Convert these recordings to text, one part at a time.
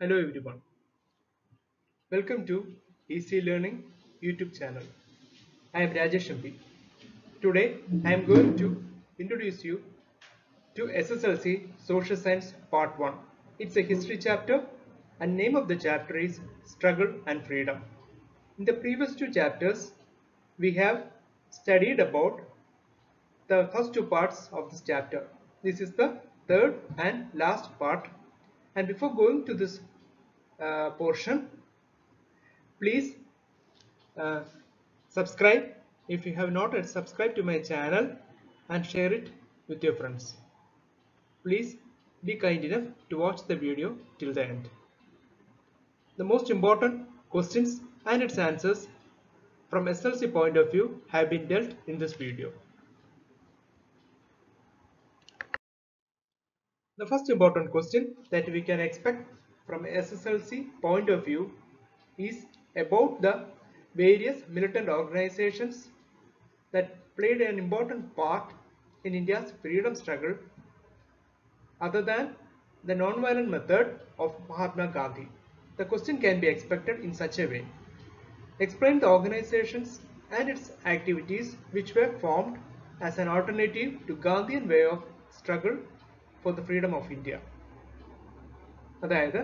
Hello everyone, welcome to Easy Learning YouTube channel. I am Rajesh MP. Today I am going to introduce you to SSLC Social Science Part 1. It's a history chapter and name of the chapter is Struggle and Freedom. In the previous two chapters we have studied about the first two parts of this chapter. This is the third and last part, and before going to this portion, please uh, subscribe if you have not yet subscribed to my channel and share it with your friends. Please be kind enough to watch the video till the end. The most important questions and its answers from SLC point of view have been dealt in this video. The first important question that we can expect from SSLC point of view is about the various militant organizations that played an important part in India's freedom struggle other than the non-violent method of Mahatma Gandhi. The question can be expected in such a way. Explain the organizations and its activities which were formed as an alternative to Gandhian way of struggle for the freedom of India. അതായത്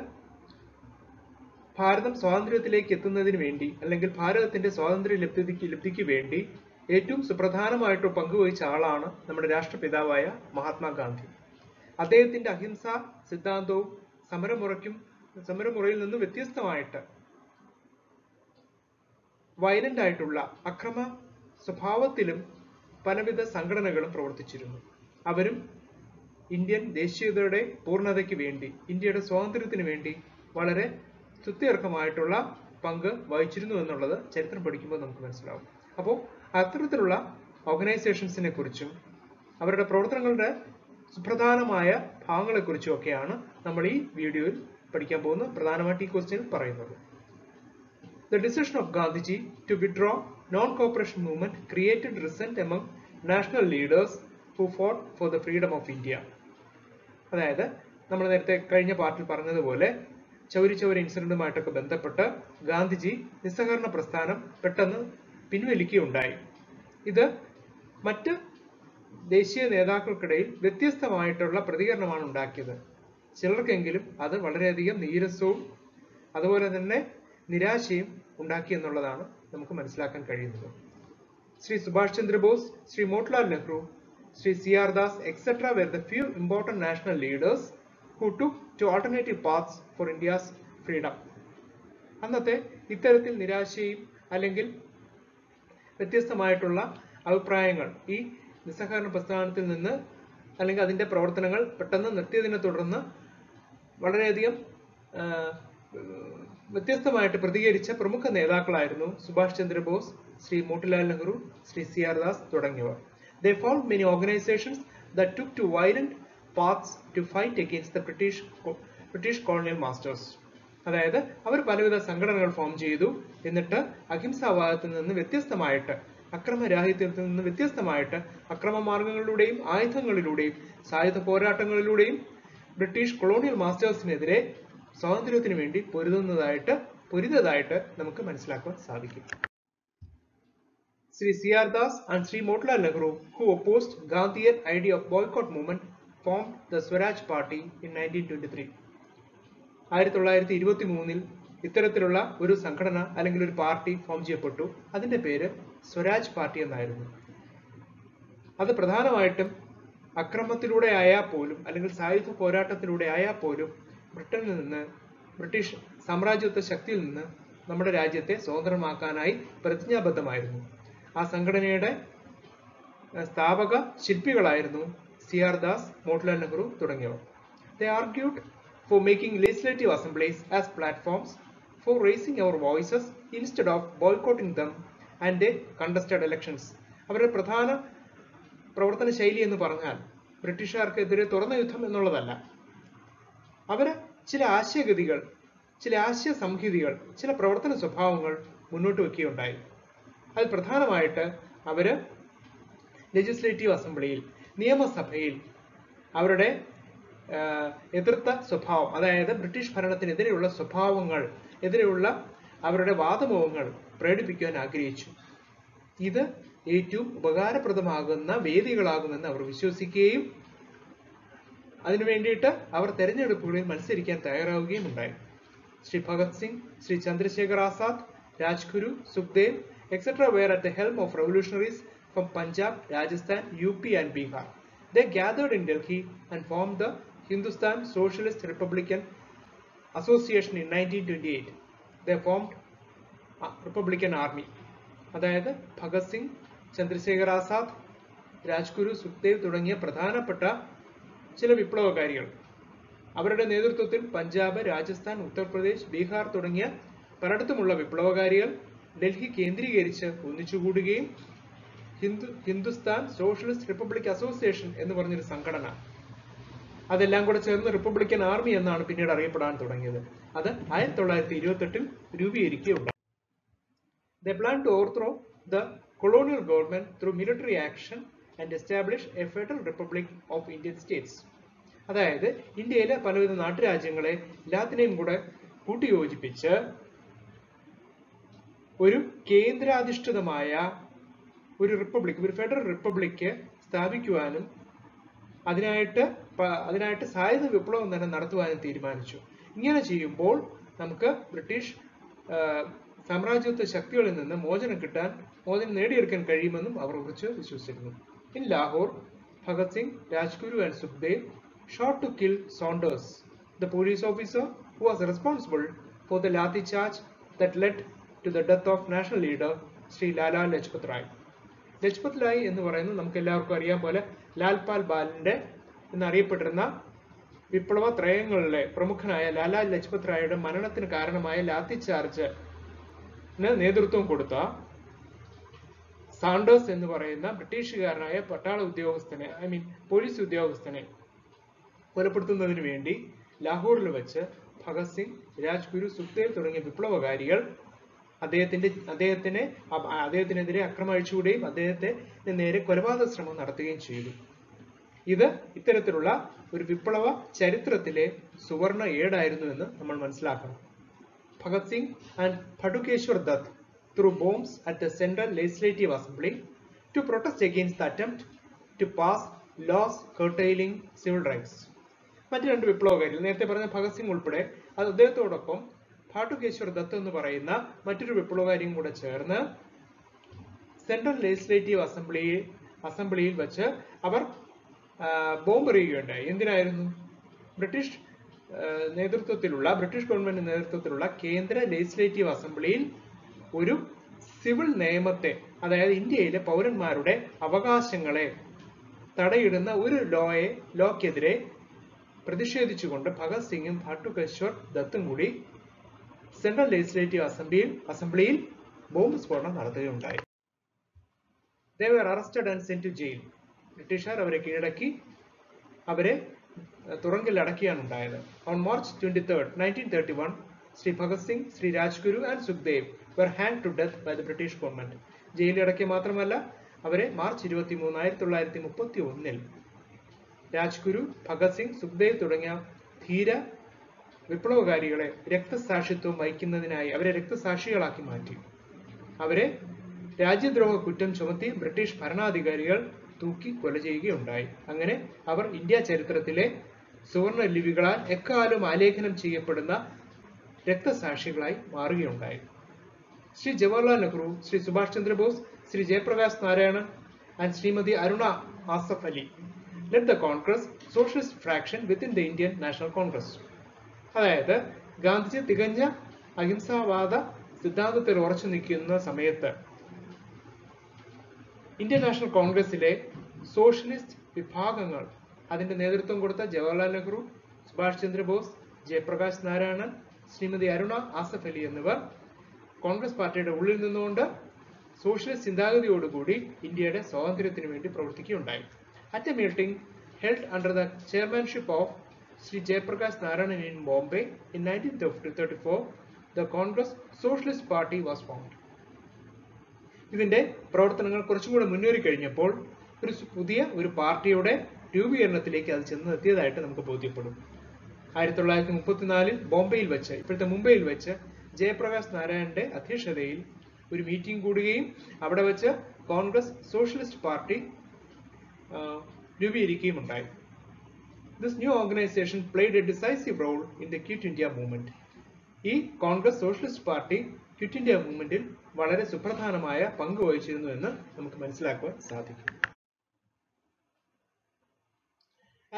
ഭാരതം സ്വാതന്ത്ര്യത്തിലേക്ക് എത്തുന്നതിന് വേണ്ടി അല്ലെങ്കിൽ ഭാരതത്തിന്റെ സ്വാതന്ത്ര്യ ലബ്ധിക്ക് വേണ്ടി ഏറ്റവും സുപ്രധാനമായിട്ട് പങ്കുവഹിച്ച ആളാണ് നമ്മുടെ രാഷ്ട്രപിതാവായ മഹാത്മാഗാന്ധി. അദ്ദേഹത്തിന്റെ അഹിംസാ സിദ്ധാന്തവും സമരമുറയിൽ നിന്ന് വ്യത്യസ്തമായിട്ട് വയലന്റ് ആയിട്ടുള്ള അക്രമ സ്വഭാവത്തിലും പലവിധ സംഘടനകളും പ്രവർത്തിച്ചിരുന്നു. അവരും ഇന്ത്യൻ ദേശീയതയുടെ പൂർണ്ണതയ്ക്ക് വേണ്ടി, ഇന്ത്യയുടെ സ്വാതന്ത്ര്യത്തിന് വേണ്ടി വളരെ സ്തുത്യർഹമായിട്ടുള്ള പങ്ക് വഹിച്ചിരുന്നു എന്നുള്ളത് ചരിത്രം പഠിക്കുമ്പോൾ നമുക്ക് മനസ്സിലാവും. അപ്പോൾ അത്തരത്തിലുള്ള ഓർഗനൈസേഷൻസിനെ കുറിച്ചും അവരുടെ പ്രവർത്തനങ്ങളുടെ സുപ്രധാനമായ ഭാഗങ്ങളെക്കുറിച്ചും ഒക്കെയാണ് നമ്മൾ ഈ വീഡിയോയിൽ പഠിക്കാൻ പോകുന്ന പ്രധാനമായിട്ട് ഈ ക്വസ്റ്റ്യൻ പറയുന്നത്. The decision of Gandhiji to withdraw non-cooperation movement created resent among national leaders who fought for the freedom of India. അതായത് നമ്മൾ നേരത്തെ കഴിഞ്ഞ പാർട്ടിൽ പറഞ്ഞതുപോലെ ചൗരി ചൗരി ഇൻസിഡന്റുമായിട്ടൊക്കെ ബന്ധപ്പെട്ട് ഗാന്ധിജി നിസ്സഹകരണ പ്രസ്ഥാനം പെട്ടെന്ന് പിൻവലിക്കുകയുണ്ടായി. ഇത് മറ്റ് ദേശീയ നേതാക്കൾക്കിടയിൽ വ്യത്യസ്തമായിട്ടുള്ള പ്രതികരണമാണ് ഉണ്ടാക്കിയത്. ചിലർക്കെങ്കിലും അത് വളരെയധികം നീരസവും അതുപോലെ തന്നെ നിരാശയും ഉണ്ടാക്കി എന്നുള്ളതാണ് നമുക്ക് മനസ്സിലാക്കാൻ കഴിയുന്നത്. Shri Subhash Chandra Bose, Shri Motilal Nehru, Shri C.R. Das, etc. were the few important national leaders who took to alternative paths for India's freedom. അന്നത്തെ ഇത്തരത്തിൽ നിരാശയും അല്ലെങ്കിൽ വ്യത്യസ്തമായിട്ടുള്ള അഭിപ്രായങ്ങൾ ഈ നിസ്സഹകരണ പ്രസ്ഥാനത്തിൽ നിന്ന് അല്ലെങ്കിൽ അതിന്റെ പ്രവർത്തനങ്ങൾ പെട്ടെന്ന് നിർത്തിയതിനെ തുടർന്ന് വളരെയധികം വ്യത്യസ്തമായിട്ട് പ്രതികരിച്ച പ്രമുഖ നേതാക്കളായിരുന്നു സുഭാഷ് ചന്ദ്രബോസ്, ശ്രീ മോട്ടിലാൽ നെഹ്റു, ശ്രീ C.R. Das തുടങ്ങിയവർ. They formed many organizations that took to violent paths to fight against the British colonial masters. അതായത് അവർ പലവിധ സംഘടനകൾ ഫോം ചെയ്തു. എന്നിട്ട് അഹിംസാവാദത്തിൽ നിന്ന് വ്യത്യസ്തമായിട്ട്, അക്രമരാഹിത്യത്തിൽ നിന്ന് വ്യത്യസ്തമായിട്ട് അക്രമമാർഗങ്ങളിലൂടെയും ആയുധങ്ങളിലൂടെയും സായുധ പോരാട്ടങ്ങളിലൂടെയും ബ്രിട്ടീഷ് കൊളോണിയൽ മാസ്റ്റേഴ്സിനെതിരെ സ്വാതന്ത്ര്യത്തിന് വേണ്ടി പൊരുതതായിട്ട് നമുക്ക് മനസ്സിലാക്കാൻ സാധിക്കും. Sri C.R. Das and Sri Motilal Nehru, who opposed Gandhian idea of boycott movement, formed the Swaraj Party in 1923. 1923 ഇത്തരത്തിലുള്ള ഒരു സംഘടന അല്ലെങ്കിൽ ഒരു പാർട്ടി ഫോം ചെയ്യപ്പെട്ടു. അതിന്റെ പേര് സ്വരാജ് പാർട്ടി എന്നായിരുന്നു. അത് പ്രധാനമായിട്ടും അക്രമത്തിലൂടെ ആയാൽ പോലും അല്ലെങ്കിൽ സായുധ പോരാട്ടത്തിലൂടെ ആയാൽ പോലും ബ്രിട്ടനിൽ നിന്ന്, ബ്രിട്ടീഷ് സാമ്രാജ്യത്വ ശക്തിയിൽ നിന്ന് നമ്മുടെ രാജ്യത്തെ സ്വതന്ത്രമാക്കാനായി പ്രതിജ്ഞാബദ്ധമായിരുന്നു. ആ സംഘടനയുടെ സ്ഥാപക ശില്പികളായിരുന്നു C.R. Das, മോട്ടിലാൽ നെഹ്റു തുടങ്ങിയവർ. They argued for making legislative assemblies as platforms for raising our voices instead of boycotting them and they contested elections. അവരുടെ പ്രധാന പ്രവർത്തന ശൈലി എന്ന് പറഞ്ഞാൽ ബ്രിട്ടീഷുകാർക്കെതിരെ തുറന്ന യുദ്ധം എന്നുള്ളതല്ല. അവര് ചില ആശയഗതികൾ, ചില ആശയ സംഹിതികൾ, ചില പ്രവർത്തന സ്വഭാവങ്ങൾ മുന്നോട്ട് വയ്ക്കുകയുണ്ടായി. അതിൽ പ്രധാനമായിട്ട് അവര് ലെജിസ്ലേറ്റീവ് അസംബ്ലിയിൽ, നിയമസഭയിൽ അവരുടെ എതിർത്ത സ്വഭാവം, അതായത് ബ്രിട്ടീഷ് ഭരണത്തിനെതിരെയുള്ള സ്വഭാവങ്ങൾ, എതിരെയുള്ള അവരുടെ വാദമുഖങ്ങൾ പ്രകടിപ്പിക്കുവാൻ ആഗ്രഹിച്ചു. ഇത് ഏറ്റവും ഉപകാരപ്രദമാകുന്ന വേദികളാകുമെന്ന് അവർ വിശ്വസിക്കുകയും അതിനു വേണ്ടിയിട്ട് അവർ തെരഞ്ഞെടുപ്പുകളിൽ മത്സരിക്കാൻ തയ്യാറാവുകയും ഉണ്ടായി. Shri Bhagat Singh, Shri Chandrasekhar Azad, Rajguru, Sukhdev etc. were at the helm of revolutionaries from Punjab, Rajasthan, UP and Bihar. They gathered in Delhi and formed the Hindustan Socialist Republican Association in 1928. They formed a Republican Army. അതായത് ഭഗത് സിംഗ്, ചന്ദ്രശേഖർ ആസാദ്, രാജ്ഗുരു, സുഖ്ദേവ് തുടങ്ങിയ പ്രധാനപ്പെട്ട ചില വിപ്ലവകാരികൾ അവരുടെ നേതൃത്വത്തിൽ പഞ്ചാബ്, രാജസ്ഥാൻ, ഉത്തർപ്രദേശ്, ബീഹാർ തുടങ്ങിയ പലയിടത്തുമുള്ള വിപ്ലവകാരികൾ ഡൽഹി കേന്ദ്രീകരിച്ച് ഒന്നിച്ചുകൂടുകയും ഹിന്ദുസ്ഥാൻ സോഷ്യലിസ്റ്റ് റിപ്പബ്ലിക് അസോസിയേഷൻ എന്ന് പറഞ്ഞൊരു സംഘടന, അതെല്ലാം കൂടെ ചേർന്ന് റിപ്പബ്ലിക്കൻ ആർമി എന്നാണ് പിന്നീട് അറിയപ്പെടാൻ തുടങ്ങിയത്. അത് 1928 രൂപീകരിക്കുകയുണ്ടായി. They planned to overthrow the colonial government through military action and establish a federal republic of Indian states. അതായത് ഇന്ത്യയിലെ പലവിധ നാട്ടുരാജ്യങ്ങളെ എല്ലാത്തിനെയും കൂടെ കൂട്ടിയോജിപ്പിച്ച് ഒരു കേന്ദ്രാധിഷ്ഠിതമായ ഒരു റിപ്പബ്ലിക്, ഒരു ഫെഡറൽ റിപ്പബ്ലിക്ക് സ്ഥാപിക്കുവാനും അതിനായിട്ട് സായുധ വിപ്ലവം തന്നെ നടത്തുവാനും തീരുമാനിച്ചു. ഇങ്ങനെ ചെയ്യുമ്പോൾ നമുക്ക് ബ്രിട്ടീഷ് സാമ്രാജ്യത്വ ശക്തികളിൽ നിന്ന് മോചനം നേടിയെടുക്കാൻ കഴിയുമെന്നും അവർ ഉറച്ചു വിശ്വസിച്ചിരുന്നു. In Lahore, Bhagat Singh, Rajguru and Sukhdev shot to kill Saunders, the police officer who was responsible for the lathi charge that led to the death of national leader Sri Lala Lajpat Rai. Lajpat Rai എന്ന് പറയുന്നത് നമുക്ക് എല്ലാവർക്കും അറിയാൻ പോലെ ലാൽപാൽ ബാലിന്റെ എന്നറിയപ്പെട്ടിരുന്ന വിപ്ലവ ത്രയങ്ങളിലെ പ്രമുഖനായ ലാലാ ലജ്പത് റായിയുടെ മരണത്തിന് കാരണമായ ലാത്തി ചാർജിന് നേതൃത്വം കൊടുത്ത സാണ്ടേഴ്സ് എന്ന് പറയുന്ന ബ്രിട്ടീഷുകാരനായ പട്ടാള ഉദ്യോഗസ്ഥനെ, പോലീസ് ഉദ്യോഗസ്ഥനെ കൊലപ്പെടുത്തുന്നതിന് വേണ്ടി ലാഹോറിൽ വെച്ച് ഭഗത് സിംഗ്, രാജ്ഗുരു, സുഖ്ദേവ് തുടങ്ങിയ വിപ്ലവകാരികൾ അദ്ദേഹത്തിനെതിരെ അക്രമം അഴിച്ചുകൂടുകയും അദ്ദേഹത്തെ നേരെ കൊലപാതക ശ്രമം നടത്തുകയും ചെയ്തു. ഇത് ഇത്തരത്തിലുള്ള ഒരു വിപ്ലവ ചരിത്രത്തിലെ സുവർണ ഏടായിരുന്നു എന്ന് നമ്മൾ മനസ്സിലാക്കണം. Bhagat Singh and Batukeshwar Dutt threw bombs at the Central Legislative Assembly to protest against the attempt to pass laws curtailing civil rights. മറ്റു രണ്ട് വിപ്ലവകാരികൾ, നേരത്തെ പറഞ്ഞ ഭഗത് സിംഗ് ഉൾപ്പെടെ, അദ്ദേഹത്തോടൊപ്പം ഭാടുകേശ്വർ ദത്ത് എന്ന് പറയുന്ന മറ്റൊരു വിപ്ലവകാരിയും കൂടെ ചേർന്ന് സെൻട്രൽ ലെജിസ്ലേറ്റീവ് അസംബ്ലിയിൽ വെച്ച് അവർ ബോംബ് എറിയുകയുണ്ടായി. എന്തിനായിരുന്നു? ബ്രിട്ടീഷ് ഗവൺമെന്റ് നേതൃത്വത്തിലുള്ള കേന്ദ്ര ലെജിസ്ലേറ്റീവ് അസംബ്ലിയിൽ ഒരു സിവിൽ നിയമത്തെ, അതായത് ഇന്ത്യയിലെ പൗരന്മാരുടെ അവകാശങ്ങളെ തടയിടുന്ന ഒരു ലോക്കെതിരെ പ്രതിഷേധിച്ചുകൊണ്ട് ഭഗത് സിംഗും ഭാടുകേശ്വർ ദത്തും കൂടി സെൻട്രൽ ലെജിസ്ലേറ്റീവ് അസംബ്ലിയിൽ ബോംബ് സ്ഫോടനം നടത്തുകയുണ്ടായി. They were arrested and sent to jail. ബ്രിട്ടീഷുകാർ അവരെ കീഴടക്കി അവരെ തുറങ്കിൽ അടക്കിയാണ് ഉണ്ടായത്. On March 23, 1931, Sri Bhagat Singh, Sri Rajguru and Sukhdev were hanged to death by the British government. ജയിലിൽ അടക്കിയ മാത്രമല്ല, അവരെ മാർച്ച് 23, 1931 രാജ്ഗുരു, ഭഗത് സിംഗ്, സുഖ്ദേവ് തുടങ്ങിയ ധീര വിപ്ലവകാരികളെ രക്തസാക്ഷിത്വം വഹിക്കുന്നതിനായി അവരെ രക്തസാക്ഷികളാക്കി മാറ്റി. അവരെ രാജ്യദ്രോഹ കുറ്റം ചുമത്തി ബ്രിട്ടീഷ് ഭരണാധികാരികൾ തൂക്കി കൊല ചെയ്യുകയുണ്ടായി. അങ്ങനെ അവർ ഇന്ത്യ ചരിത്രത്തിലെ സുവർണ ലിപികളാൽ എക്കാലവും ആലേഖനം ചെയ്യപ്പെടുന്ന രക്തസാക്ഷികളായി മാറുകയുണ്ടായി. Shri Jawaharlal Nehru, Shri Subhash Chandra Bose, Shri Jayaprakash Narayanan and Shrimati Aruna Asaf Ali led the Congress Socialist fraction within the Indian National Congress. അതായത് ഗാന്ധിജി തികഞ്ഞ അഹിംസാവാദ സിദ്ധാന്തത്തിൽ ഉറച്ചു നിൽക്കുന്ന സമയത്ത് ഇന്ത്യൻ നാഷണൽ കോൺഗ്രസിലെ സോഷ്യലിസ്റ്റ് വിഭാഗങ്ങൾ, അതിന്റെ നേതൃത്വം കൊടുത്ത ജവഹർലാൽ നെഹ്റു, സുഭാഷ് ചന്ദ്രബോസ്, ജയപ്രകാശ് നാരായണൻ, ശ്രീമതി അരുണ ആസഫ് അലി എന്നിവർ കോൺഗ്രസ് പാർട്ടിയുടെ ഉള്ളിൽ നിന്നുകൊണ്ട് സോഷ്യലിസ്റ്റ് ചിന്താഗതിയോടുകൂടി ഇന്ത്യയുടെ സ്വാതന്ത്ര്യത്തിന് വേണ്ടി പ്രവർത്തിക്കുകയുണ്ടായി. At a meeting held under the chairmanship of Sri Jayaprakash Narayanan in Bombay in 1934, the Congress Socialist Party was formed. ഇതിന്റെ പ്രവർത്തനങ്ങൾ കുറച്ചും കൂടെ മുന്നേറി കഴിഞ്ഞപ്പോൾ പുതിയ ഒരു പാർട്ടിയുടെ രൂപീകരണത്തിലേക്ക് അത് ചെന്നെത്തിയതായിട്ട് നമുക്ക് ബോധ്യപ്പെടും. 1934 ബോംബെയിൽ വെച്ച്, ഇപ്പോഴത്തെ മുംബൈയിൽ വെച്ച് ജയപ്രകാശ് നാരായണന്റെ അധ്യക്ഷതയിൽ ഒരു മീറ്റിംഗ് കൂടുകയും അവിടെ വെച്ച് കോൺഗ്രസ് സോഷ്യലിസ്റ്റ് പാർട്ടി രൂപീകരിക്കുകയും ഉണ്ടായി. This new organization played a decisive role in the Quit India movement. ഈ Congress socialist party quit India മൂവ്മെന്റിൽ വളരെ സുപ്രധാനമായ പങ്ക് വഹിച്ചിരുന്നു എന്ന് നമുക്ക് മനസ്സിലാക്കുവാൻ സാധിക്കും.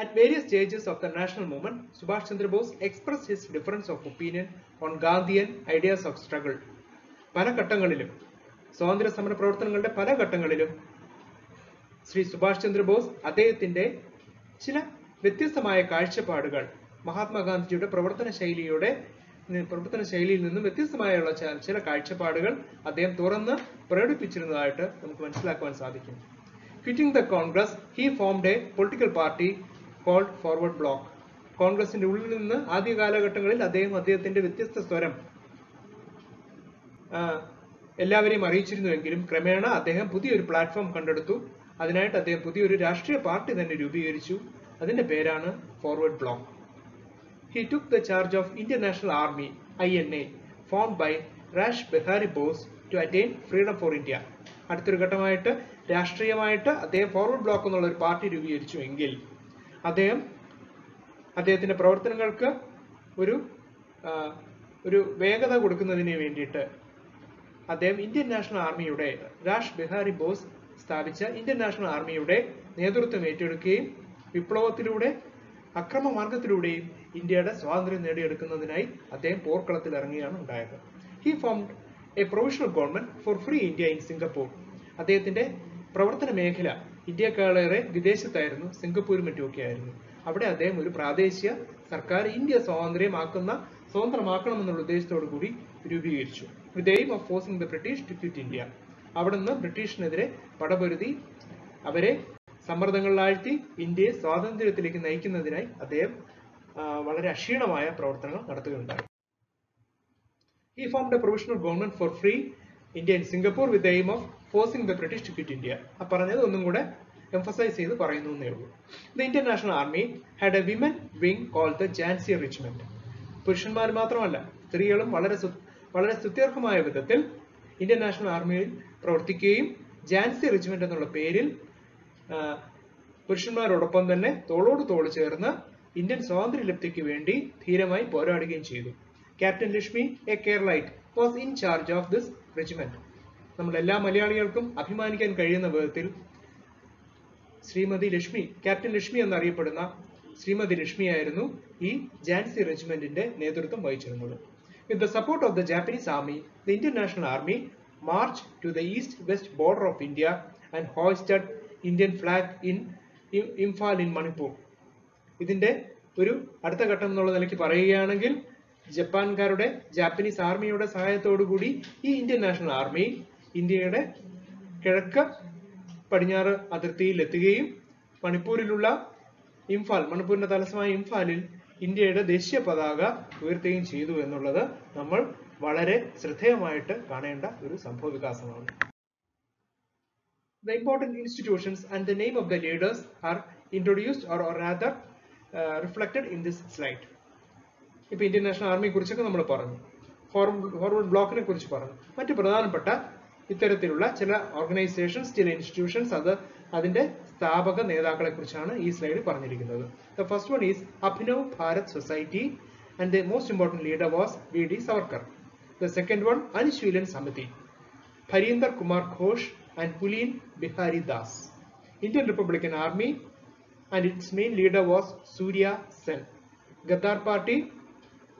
At various stages of the national movement, Subhash Chandra Bose expressed his difference of opinion on Gandhian ideas of struggle. പല ഘട്ടങ്ങളിലും, സ്വാതന്ത്ര്യ സമര പ്രവർത്തനങ്ങളുടെ പല ഘട്ടങ്ങളിലും ശ്രീ സുഭാഷ് ചന്ദ്രബോസ് അദ്ദേഹത്തിന്റെ ചില വ്യത്യസ്തമായ കാഴ്ചപ്പാടുകൾ മഹാത്മാഗാന്ധിജിയുടെ പ്രവർത്തന ശൈലിയിൽ നിന്നും വ്യത്യസ്തമായുള്ള ചില കാഴ്ചപ്പാടുകൾ അദ്ദേഹം തുറന്ന് പ്രകടിപ്പിച്ചിരുന്നതായിട്ട് നമുക്ക് മനസ്സിലാക്കുവാൻ സാധിക്കും. Quitting the Congress, he formed a political party called Forward Bloc. കോൺഗ്രസിന്റെ ഉള്ളിൽ നിന്ന് ആദ്യ കാലഘട്ടങ്ങളിൽ അദ്ദേഹത്തിന്റെ വ്യത്യസ്ത സ്വരം എല്ലാവരെയും അറിയിച്ചിരുന്നുവെങ്കിലും ക്രമേണ അദ്ദേഹം പുതിയൊരു പ്ലാറ്റ്ഫോം കണ്ടെടുത്തു. അതിനായിട്ട് അദ്ദേഹം പുതിയൊരു രാഷ്ട്രീയ പാർട്ടി തന്നെ രൂപീകരിച്ചു. അതിന്റെ പേരാണ് forward block. He took the charge of Indian National Army (INA) formed by Rash Behari Bose to attain freedom for India. അടുത്തൊരു ഘട്ടമായിട്ട് രാഷ്ട്രീയമായിട്ട് അദ്ദേഹം ഫോർവേഡ് ബ്ലോക്ക് എന്നുള്ള ഒരു പാർട്ടി രൂപീകരിച്ചു എങ്കിൽ അദ്ദേഹത്തിന്റെ പ്രവർത്തനങ്ങൾക്ക് ഒരു വേഗത കൊടുക്കുന്നതിന് വേണ്ടിയിട്ട് അദ്ദേഹം ഇന്ത്യൻ നാഷണൽ ആർമിയുടെ രാഷ് ബിഹാരി ബോസ് സ്ഥാപിച്ച ഇന്ത്യൻ നാഷണൽ ആർമിയുടെ നേതൃത്വം ഏറ്റെടുക്കുകയും വിപ്ലവത്തിലൂടെ അക്രമമാർഗത്തിലൂടെയും ഇന്ത്യയുടെ സ്വാതന്ത്ര്യം നേടിയെടുക്കുന്നതിനായി അദ്ദേഹം പോർക്കളത്തിൽ ഇറങ്ങുകയാണ് ഉണ്ടായത്. He formed a provisional government for free India in Singapore. അദ്ദേഹത്തിന്റെ പ്രവർത്തന മേഖല ഇന്ത്യക്കാളേറെ വിദേശത്തായിരുന്നു, സിംഗപ്പൂരും മറ്റുമൊക്കെ ആയിരുന്നു. അവിടെ അദ്ദേഹം ഒരു പ്രാദേശിക സർക്കാർ ഇന്ത്യ സ്വതന്ത്രമാക്കണമെന്നുള്ള ഉദ്ദേശത്തോടു കൂടി രൂപീകരിച്ചു. With the aim of forcing the British to quit India. അവിടുന്ന് ബ്രിട്ടീഷിനെതിരെ പടപൊരുതി അവരെ സമ്മർദ്ദങ്ങളിലാഴ്ത്തി ഇന്ത്യയെ സ്വാതന്ത്ര്യത്തിലേക്ക് നയിക്കുന്നതിനായി അദ്ദേഹം വളരെ അക്ഷീണമായ പ്രവർത്തനങ്ങൾ നടത്തുകയുണ്ടായി. He formed a provisional government for free India in Singapore with the aim of forcing the British to quit India. പറഞ്ഞത് ഒന്നും കൂടെ emphasize ചെയ്ത് പറയുന്നു എന്നേ ഉള്ളൂ. The Indian National Army had a women wing called the Jhansi Regiment. പുരുഷന്മാർ മാത്രമല്ല, സ്ത്രീകളും വളരെ സ്തുത്യർഹമായ വിധത്തിൽ ഇന്ത്യൻ നാഷണൽ ആർമിയിൽ പ്രവർത്തിക്കുകയും ജാൻസി റെജിമെന്റ് എന്നുള്ള പേരിൽ പുരുഷന്മാരോടൊപ്പം തന്നെ തോളോട് തോൾ ചേർന്ന് ഇന്ത്യൻ സ്വാതന്ത്ര്യലബ്ധിക്ക് വേണ്ടി ധീരമായി പോരാടുകയും ചെയ്തു. Captain Lakshmi, A Keralite, was in charge of this regiment. നമ്മൾ എല്ലാ മലയാളികൾക്കും അഭിമാനിക്കാൻ കഴിയുന്ന വിധത്തിൽ ശ്രീമതി ലക്ഷ്മി, ക്യാപ്റ്റൻ ലക്ഷ്മി എന്നറിയപ്പെടുന്ന ശ്രീമതി ലക്ഷ്മിയായിരുന്നു ഈ ജാൻസി റെജിമെന്റിന്റെ നേതൃത്വം വഹിച്ചിരുന്നത്. With the support of the Japanese army, the Indian National Army marched to the east-west border of India and hoisted Indian flag in Imphal in Manipur. ഇതിന്റെ ഒരു അടുത്ത ഘട്ടം എന്നുള്ള നിലയ്ക്ക് പറയുകയാണെങ്കിൽ ജാപ്പനീസ് ആർമിയുടെ സഹായത്തോടുകൂടി ഈ ഇന്ത്യൻ നാഷണൽ ആർമി ഇന്ത്യയുടെ കിഴക്ക് പടിഞ്ഞാറ് അതിർത്തിയിൽ എത്തുകയും മണിപ്പൂരിന്റെ തലസ്ഥാനമായ ഇംഫാലിൽ ഇന്ത്യയുടെ ദേശീയ പതാക ഉയർത്തുകയും ചെയ്തു എന്നുള്ളത് നമ്മൾ വളരെ ശ്രദ്ധേയമായിട്ട് കാണേണ്ട ഒരു സംഭവ വികാസമാണ്. The important institutions and the name of the leaders are introduced or rather reflected in this slide. ഇപ്പോൾ ഇന്ത്യൻ നാഷണൽ ആർമിയെ കുറിച്ചൊക്കെ നമ്മൾ പറഞ്ഞു, ഫോർവേഡ് ബ്ലോക്കിനെ കുറിച്ച് പറഞ്ഞു, മറ്റ് പ്രധാനപ്പെട്ട ഇത്തരത്തിലുള്ള ചില ഓർഗനൈസേഷൻസ്, ചില ഇൻസ്റ്റിറ്റ്യൂഷൻസ്, അതിന്റെ സ്ഥാപക നേതാക്കളെ കുറിച്ചാണ് ഈ സ്ലൈഡിൽ പറഞ്ഞിരിക്കുന്നത്. The first one is Abhinav Bharat Society and the most important leader was V.D. Savarkar. The second one, Anushīlan Samiti, Bharinder Kumar Ghosh and Pulin Bihari Das. Indian Republican Army and its main leader was Surya Sen. Gaddar Party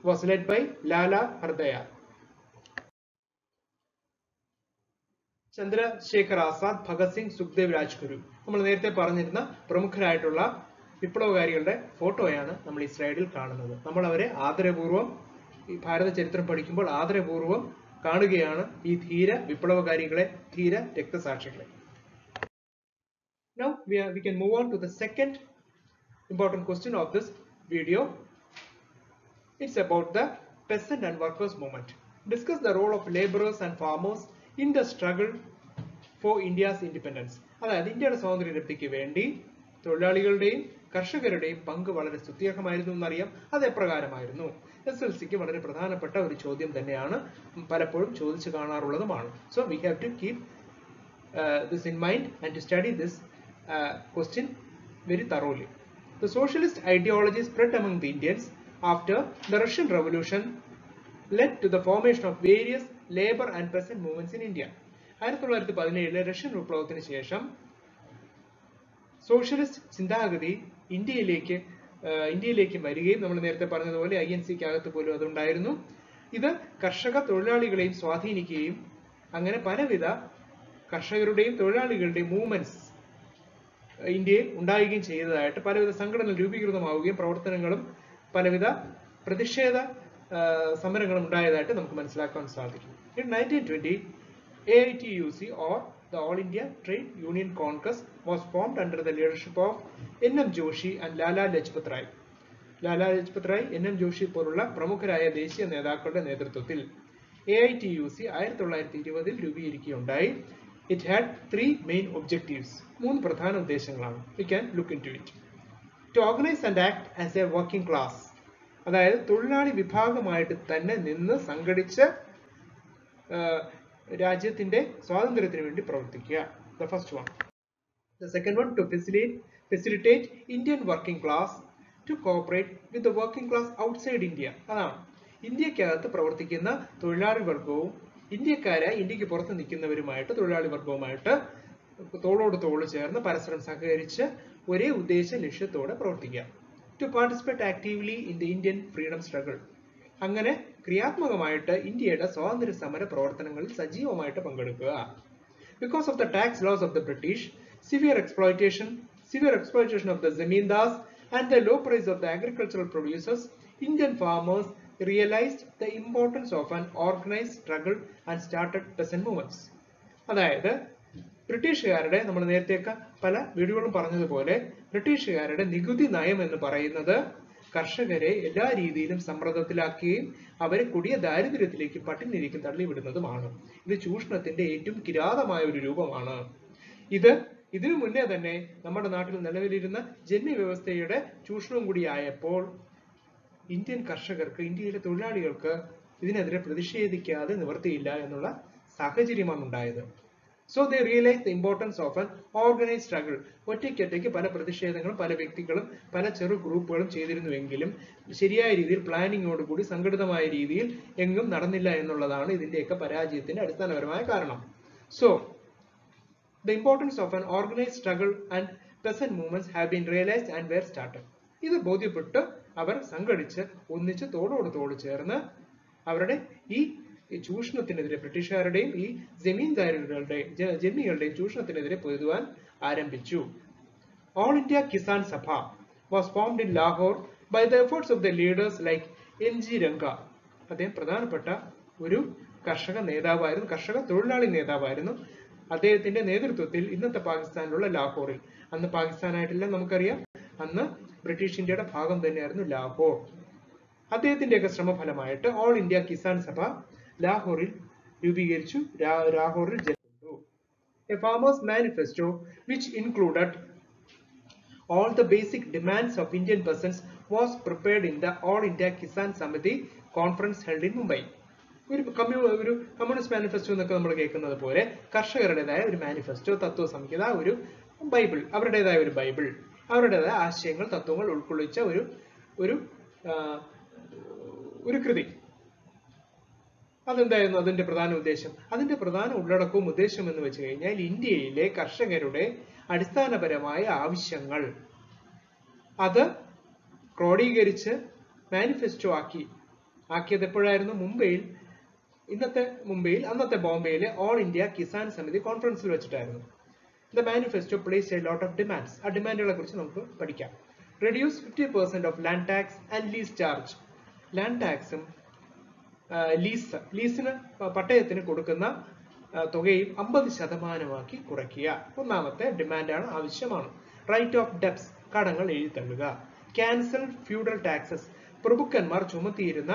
was led by Lala Hardaya. Chandrasekhar Azad, Bhagat Singh, Sukhdev, Rajguru, നമ്മൾ നേരത്തെ പറഞ്ഞിരുന്ന പ്രമുഖരായിട്ടുള്ള വിപ്ലവകാരികളുടെ ഫോട്ടോയാണ് നമ്മൾ ഈ സ്ലൈഡിൽ കാണുന്നത്. നമ്മൾ അവരെ ആദരപൂർവ്വം ഈ ഭാരത ചരിത്രം പഠിക്കുമ്പോൾ ആദരപൂർവ്വം കാണുകയാണ് ഈ ധീര വിപ്ലവകാരികളെ, ധീര രക്തസാക്ഷികളെ. Now we can move on to the second important question of this video. It's about the peasant and workers movement. Discuss the role of laborers and farmers in the struggle for India's independence. അതായത് ഇന്ത്യയുടെ സ്വാതന്ത്ര്യലബ്ധിക്ക് വേണ്ടി തൊഴിലാളികളുടെയും കർഷകരുടെയും പങ്ക് വളരെ സുത്യർഹമായിരുന്നു എന്നറിയാം. അത് എപ്രകാരമായിരുന്നു? SLCക്ക് വളരെ പ്രധാനപ്പെട്ട ഒരു ചോദ്യം തന്നെയാണ്, പലപ്പോഴും ചോദിച്ചു കാണാറുള്ളതുമാണ്. So we have to keep this in mind and to study this question very thoroughly. The socialist ideology spread among the Indians after the Russian Revolution led to the formation of various labor and peasant movements in India. 1917 Russian വിപ്ലവത്തിന് ശേഷം socialist ചിന്താഗതി ഇന്ത്യയിലേക്ക് വരികയും നമ്മൾ നേരത്തെ പറഞ്ഞതുപോലെ INCക്ക് അകത്ത് പോലും അതുണ്ടായിരുന്നു. ഇത് കർഷക തൊഴിലാളികളെയും സ്വാധീനിക്കുകയും അങ്ങനെ പലവിധ കർഷകരുടെയും തൊഴിലാളികളുടെയും മൂവ്മെന്റ്സ് ഇന്ത്യയിൽ ഉണ്ടാവുകയും ചെയ്തതായിട്ട് പലവിധ സംഘടനകൾ രൂപീകൃതമാവുകയും പ്രവർത്തനങ്ങളും പലവിധ പ്രതിഷേധ സമരങ്ങളും ഉണ്ടായതായിട്ട് നമുക്ക് മനസ്സിലാക്കാൻ സാധിക്കും. In 1920, AITUC or the All India Trade Union Congress was formed under the leadership of N.M. Joshi and Lala Lajpat Rai. Lala Lajpat Rai, N.M. Joshi പോലുള്ള പ്രമുഖരായ ദേശീയ നേതാക്കളുടെ നേതൃത്വത്തിൽ AITUC 1920 രൂപീകരിക്കുകയുണ്ടായി. It had three main objectives. മൂന്ന് പ്രധാന ഉദ്ദേശങ്ങളാണ്. We can look into it. To organize and act as a working class. അതായത് തൊഴിലാളി വിഭാഗമായിട്ട് തന്നെ നിന്ന് സംഘടിച്ച് രാജ്യത്തിന്റെ സ്വാതന്ത്ര്യത്തിന് വേണ്ടി പ്രവർത്തിക്കുക. The first one. The second one, to facilitate Indian working class to cooperate with the working class outside India. അതാണ് ഇന്ത്യക്കകത്ത് പ്രവർത്തിക്കുന്ന തൊഴിലാളി വർഗവും ഇന്ത്യക്ക് പുറത്ത് നിൽക്കുന്നവരുമായിട്ട് തൊഴിലാളി വർഗവുമായിട്ട് തോളോട് തോള് ചേർന്ന് പരസ്പരം സഹകരിച്ച് ഒരേ ലക്ഷ്യത്തോടെ പ്രവർത്തിക്കുക. To participate actively in the Indian freedom struggle. അങ്ങനെ ക്രിയാത്മകമായിട്ട് ഇന്ത്യയുടെ സ്വാതന്ത്ര്യ സമര പ്രവർത്തനങ്ങളിൽ സജീവമായിട്ട് പങ്കെടുക്കുക. Because of the tax laws of the British, severe exploitation of the zamindars and the low price of the agricultural producers, Indian farmers realized the importance of an organized struggle and started peasant movements. അതായത് ബ്രിട്ടീഷുകാരുടെ, നമ്മൾ നേരത്തെയൊക്കെ പല വീഡിയോകളും പറഞ്ഞതുപോലെ, ബ്രിട്ടീഷുകാരുടെ നികുതി നയം എന്ന് പറയുന്നത് കർഷകരെ എല്ലാ രീതിയിലും സമ്മർദ്ദത്തിലാക്കുകയും അവരെ കൊടിയ ദാരിദ്ര്യത്തിലേക്ക് പട്ടിണിയിലേക്ക് തള്ളിവിടുന്നതുമാണ്. ഇത് ചൂഷണത്തിന്റെ ഏറ്റവും കിരാതമായ ഒരു രൂപമാണ്. ഇതിനു മുന്നേ തന്നെ നമ്മുടെ നാട്ടിൽ നിലവിലിരുന്ന ജന്മി വ്യവസ്ഥയുടെ ചൂഷണവും കൂടി ആയപ്പോൾ ഇന്ത്യൻ കർഷകർക്ക്, ഇന്ത്യയിലെ തൊഴിലാളികൾക്ക് ഇതിനെതിരെ പ്രതിഷേധിക്കാതെ നിവൃത്തിയില്ല എന്നുള്ള സാഹചര്യമാണ് ഉണ്ടായത്. So they realized the importance of an organized struggle. ഒറ്റയ്ക്കൊറ്റയ്ക്ക് പല പ്രതിഷേധങ്ങളും പല വ്യക്തികളും പല ചെറു ഗ്രൂപ്പുകളും ചെയ്തിരുന്നുവെങ്കിലും ശരിയായ രീതിയിൽ പ്ലാനിങ്ങോടുകൂടി സംഘടിതമായ രീതിയിൽ എങ്ങും നടന്നില്ല എന്നുള്ളതാണ് ഇതിന്റെയൊക്കെ പരാജയത്തിന്റെ അടിസ്ഥാനപരമായ കാരണം. So the importance of an organized struggle and peasant movements have been realized and were started. ഇത് ബോധ്യപ്പെട്ട് അവർ സംഘടിച്ച് ഒന്നിച്ച് തോളോട് തോട് ചേർന്ന് അവരുടെ ഈ ചൂഷണത്തിനെതിരെ, ബ്രിട്ടീഷുകാരുടെയും ഈ ജന്മികളുടെയും ചൂഷണത്തിനെതിരെ പൊരുതുവാൻ ആരംഭിച്ചു. All India Kisan Sabha was formed in Lahore by the efforts of the leaders like N.G. Ranga. അദ്ദേഹം പ്രധാനപ്പെട്ട ഒരു കർഷക നേതാവായിരുന്നു, കർഷക തൊഴിലാളി നേതാവായിരുന്നു. അദ്ദേഹത്തിന്റെ നേതൃത്വത്തിൽ ഇന്നത്തെ പാകിസ്ഥാനിലുള്ള ലാഹോറിൽ, അന്ന് പാകിസ്ഥാനായിട്ടില്ല നമുക്കറിയാം, അന്ന് ബ്രിട്ടീഷ് ഇന്ത്യയുടെ ഭാഗം തന്നെയായിരുന്നു ലാഹോർ. അദ്ദേഹത്തിന്റെയൊക്കെ ശ്രമഫലമായിട്ട് ഓൾ ഇന്ത്യ കിസാൻ സഭ ലാഹോറിൽ രൂപീകരിച്ചു, ലാഹോറിൽ ജനിച്ചു. A farmers manifesto which included all the basic demands of Indian peasants was prepared in the All India Kisan Samiti conference held in Mumbai. ഒരു കമ്മ്യൂണിസ്റ്റ് മാനിഫെസ്റ്റോ എന്നൊക്കെ നമ്മൾ കേൾക്കുന്നത് പോലെ കർഷകരുടേതായ ഒരു മാനിഫെസ്റ്റോ, തത്വസംഹിത, ഒരു ബൈബിൾ, അവരുടേതായ ഒരു ബൈബിൾ, അവരുടേതായ ആശയങ്ങൾ, തത്വങ്ങൾ ഉൾക്കൊള്ളിച്ച ഒരു കൃതി. അതെന്തായിരുന്നു അതിന്റെ പ്രധാന ഉദ്ദേശം? അതിന്റെ പ്രധാന ഉള്ളടക്കവും ഉദ്ദേശം എന്ന് വെച്ച് കഴിഞ്ഞാൽ ഇന്ത്യയിലെ കർഷകരുടെ അടിസ്ഥാനപരമായ ആവശ്യങ്ങൾ അത് ക്രോഡീകരിച്ച് മാനിഫെസ്റ്റോ ആക്കിയത് എപ്പോഴായിരുന്നു? അന്നത്തെ ബോംബെയിലെ ഓൾ ഇന്ത്യ കിസാൻ സമിതി കോൺഫറൻസിൽ വെച്ചിട്ടായിരുന്നു. The manifesto placed a lot of demands. ആ ഡിമാൻഡുകളെ കുറിച്ച് നമുക്ക് പഠിക്കാം. Reduce 50% of land tax and lease charge. Land ടാക്സും ലീസിന് പട്ടയത്തിന് കൊടുക്കുന്ന തുകയും 50% കുറയ്ക്കുക. ഒന്നാമത്തെ ഡിമാൻഡാണ്, ആവശ്യമാണ്. റൈറ്റ് ഓഫ് ഡെപ്സ്, കടങ്ങൾ എഴുതിത്തള്ളുക. ക്യാൻസൽ ഫ്യൂഡൽ ടാക്സസ്, പ്രഭുക്കന്മാർ ചുമത്തിയിരുന്ന,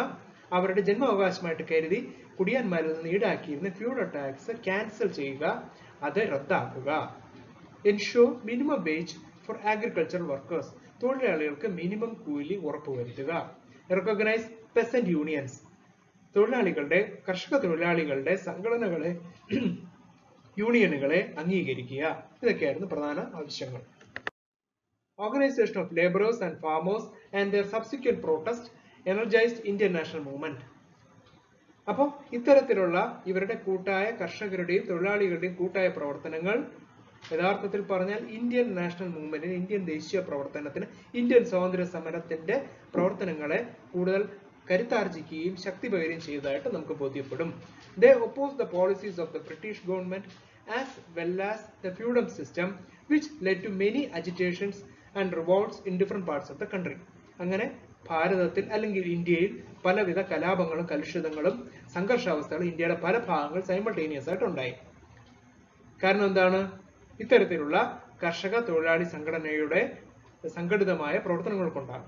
അവരുടെ ജന്മാവകാശമായിട്ട് കരുതി കുടിയാന്മാരിൽ നിന്ന് ഈടാക്കിയിരുന്ന ഫ്യൂഡൽ ടാക്സ് ക്യാൻസൽ ചെയ്യുക, അത് റദ്ദാക്കുക. Ensure minimum wage for agricultural workers. തൊഴിലാളികൾക്ക് മിനിമം കൂലി ഉറപ്പുവരുത്തുക. Recognize peasant unions. കർഷക തൊഴിലാളികളുടെ സംഘടനകളെ യൂണിയനുകളെ അംഗീകരിക്കുക. ഇതൊക്കെയായിരുന്നു പ്രധാന ആവശ്യങ്ങൾ. Organization of laborers and farmers and their subsequent protest energized Indian national movement. അപ്പോൾ ഇത്തരത്തിലുള്ള ഇവരുടെ കൂട്ടായ കർഷകരുടെയും തൊഴിലാളികളുടെയും കൂട്ടായ പ്രവർത്തനങ്ങൾ യഥാർത്ഥത്തിൽ പറഞ്ഞാൽ ഇന്ത്യൻ നാഷണൽ മൂവ്മെന്റിന്, ഇന്ത്യൻ ദേശീയ പ്രവർത്തനത്തിന്, ഇന്ത്യൻ സ്വാതന്ത്ര്യ സമരത്തിന്റെ പ്രവർത്തനങ്ങളെ കൂടുതൽ കരുത്താർജിക്കുകയും ശക്തി പകരുകയും ചെയ്തതായിട്ട് നമുക്ക് ബോധ്യപ്പെടും. They opposed the policies of the British government as well as the feudal system, which led to many agitations and revolts in different parts of the country. അങ്ങനെ ഭാരതത്തിൽ അല്ലെങ്കിൽ ഇന്ത്യയിൽ പലവിധ കലാപങ്ങളും കലുഷിതങ്ങളും സംഘർഷാവസ്ഥകളും ഇന്ത്യയുടെ പല ഭാഗങ്ങൾ സൈമൾട്ടേനിയസ് ആയിട്ടുണ്ടായി. കാരണം എന്താണ്? ഇത്തരത്തിലുള്ള കർഷക തൊഴിലാളി സംഘടനയുടെ സംഘടിതമായ പ്രവർത്തനങ്ങൾ കൊണ്ടാണ്.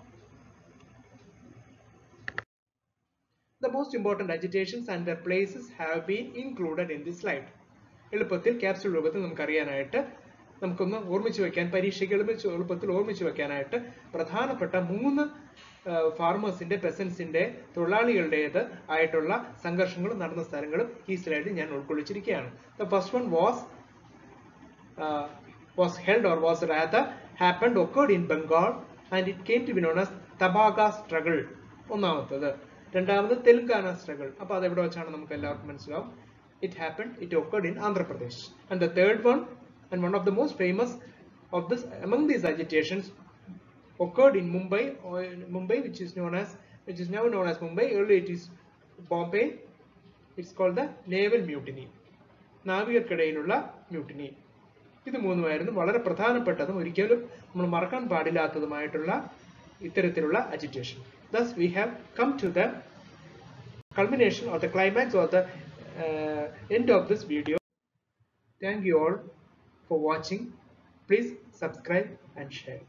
The most important agitations and their places have been included in this slide. എളുപ്പത്തിൽ ക്യാപ്സ്യൂൾ രൂപത്തിൽ നമുക്കറിയാനായിട്ട് നമുക്കൊന്ന് ഓർമ്മിച്ചു വെക്കാൻ, പരീക്ഷയ്ക്ക് എളുപ്പത്തിൽ ഓർമ്മിച്ചു വെക്കാനായിട്ട് പ്രധാനപ്പെട്ട 3 ഫാർമേഴ്സിന്റെ, പെസൻസിന്റെ, തൊഴിലാളികളുടേത് ആയിട്ടുള്ള സംഘർഷങ്ങളും നടന്ന സ്ഥലങ്ങളും ഈ സ്ലൈഡിൽ ഞാൻ ഉൾക്കൊള്ളിച്ചിരിക്കുകയാണ്. The first one was held or was rather happened occurred in Bengal and it came to be known as Tabaga struggle. ഒന്നാമത്തത്. രണ്ടാമത് തെലുങ്കാന സ്ട്രഗിൾ. അപ്പോൾ അത് എവിടെ വെച്ചാണ് നമുക്ക് എല്ലാവർക്കും മനസ്സിലാവും. It occurred in Andhra Pradesh. And the third one, and one of the most famous of this among these agitations, occurred in Mumbai, which is now known as Mumbai. Earlier it is Bombay. It's called the Naval Mutiny. നാവികർക്കിടയിലുള്ള mutiny. ഇത് മൂന്നുമായിരുന്നു വളരെ പ്രധാനപ്പെട്ടതും ഒരിക്കലും നമ്മൾ മറക്കാൻ പാടില്ലാത്തതുമായിട്ടുള്ള ഇത്തരത്തിലുള്ള agitation. Thus we have come to the culmination or the climax or the end of this video. Thank you all for watching. Please subscribe and share.